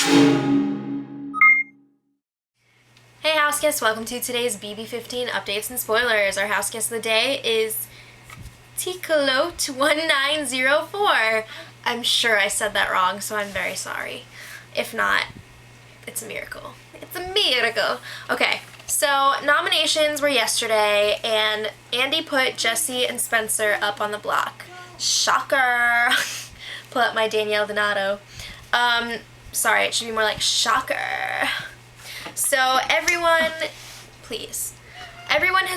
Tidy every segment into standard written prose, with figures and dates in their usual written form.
Hey house guests, welcome to today's BB15 updates and spoilers. Our house guest of the day is Ticolote1904. I'm sure I said that wrong, so I'm very sorry. If not, it's a miracle. It's a miracle. Okay, so nominations were yesterday, and Andy put Jesse and Spencer up on the block. Shocker! Pull up my Danielle Donato. Sorry, it should be more like shocker. So everyone has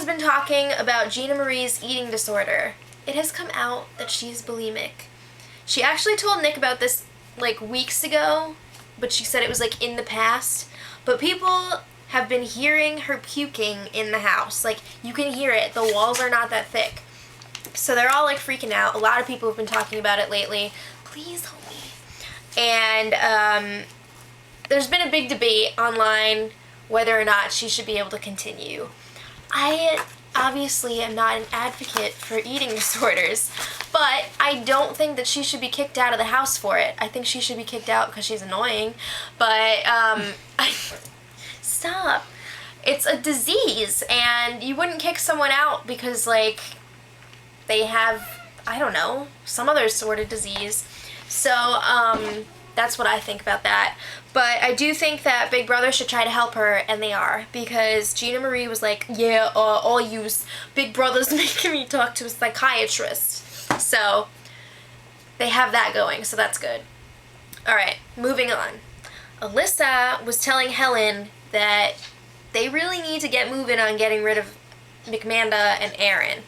been talking about Gina Marie's eating disorder. It has come out that she's bulimic. She actually told Nick about this like weeks ago, but she said it was like in the past. But people have been hearing her puking in the house. Like, you can hear it. The walls are not that thick. So they're all like freaking out. A lot of people have been talking about it lately. Please help me. And there's been a big debate online whether or not she should be able to continue. I obviously am not an advocate for eating disorders, but I don't think that she should be kicked out of the house for it. I think she should be kicked out because she's annoying, but stop. It's a disease, and you wouldn't kick someone out because, like, they have, I don't know, some other sort of disease. So, that's what I think about that. But I do think that Big Brother should try to help her, and they are. Because Gina Marie was like, yeah, all you Big Brother's making me talk to a psychiatrist. So, they have that going, so that's good. Alright, moving on. Alyssa was telling Helen that they really need to get moving on getting rid of McManda and Aaron.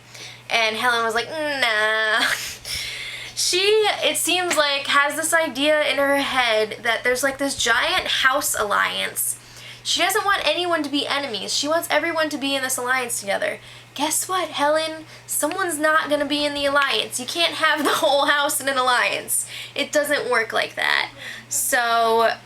And Helen was like, nah. She, it seems like, has this idea in her head that there's like this giant house alliance. She doesn't want anyone to be enemies. She wants everyone to be in this alliance together. Guess what, Helen? Someone's not going to be in the alliance. You can't have the whole house in an alliance. It doesn't work like that. So,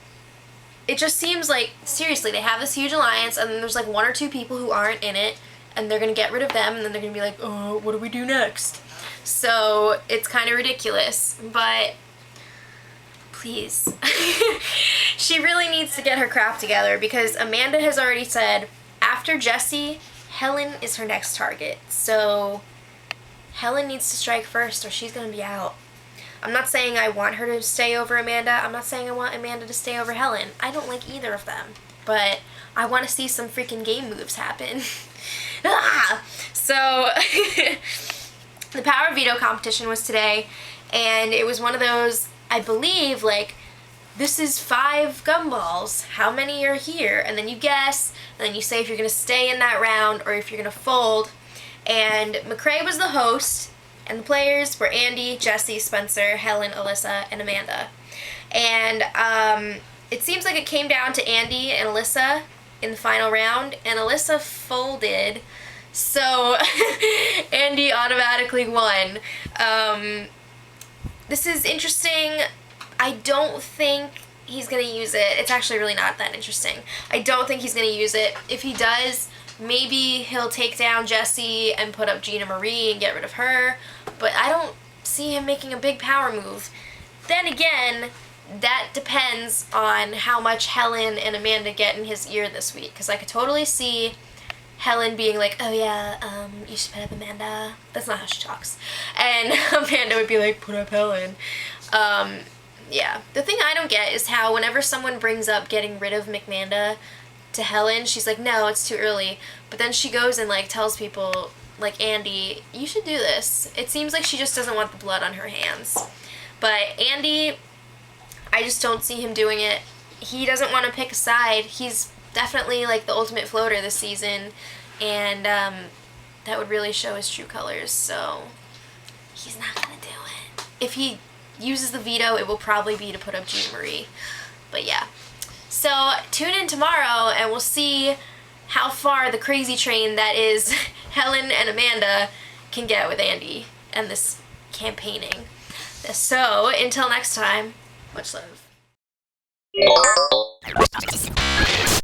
it just seems like, seriously, they have this huge alliance, and then there's like one or two people who aren't in it, and they're going to get rid of them, and then they're going to be like, oh, what do we do next? So, it's kind of ridiculous, but please. She really needs to get her crap together, because Amanda has already said, after Jesse, Helen is her next target. So, Helen needs to strike first, or she's going to be out. I'm not saying I want her to stay over Amanda. I'm not saying I want Amanda to stay over Helen. I don't like either of them. But I want to see some freaking game moves happen. Ah! So, the Power Veto competition was today, and it was one of those, I believe, like, this is 5 gumballs. How many are here? And then you guess, and then you say if you're going to stay in that round or if you're going to fold. And McCrae was the host, and the players were Andy, Jesse, Spencer, Helen, Alyssa, and Amanda. And it seems like it came down to Andy and Alyssa in the final round, and Alyssa folded, so Andy automatically won. This is interesting. I don't think he's going to use it. It's actually really not that interesting. I don't think he's going to use it. If he does, maybe he'll take down Jesse and put up Gina Marie and get rid of her, but I don't see him making a big power move. Then again, that depends on how much Helen and Amanda get in his ear this week, because I could totally see Helen being like, oh yeah, you should put up Amanda. That's not how she talks. And Amanda would be like, put up Helen. Yeah. The thing I don't get is how whenever someone brings up getting rid of McManda to Helen, she's like, no, it's too early. But then she goes and like tells people, like Andy, you should do this. It seems like she just doesn't want the blood on her hands. But Andy, I just don't see him doing it. He doesn't want to pick a side. He's definitely like the ultimate floater this season, and that would really show his true colors, so he's not gonna do it. If he uses the veto, it will probably be to put up Gina Marie. But yeah. So tune in tomorrow and we'll see how far the crazy train that is Helen and Amanda can get with Andy and this campaigning. So until next time, much love.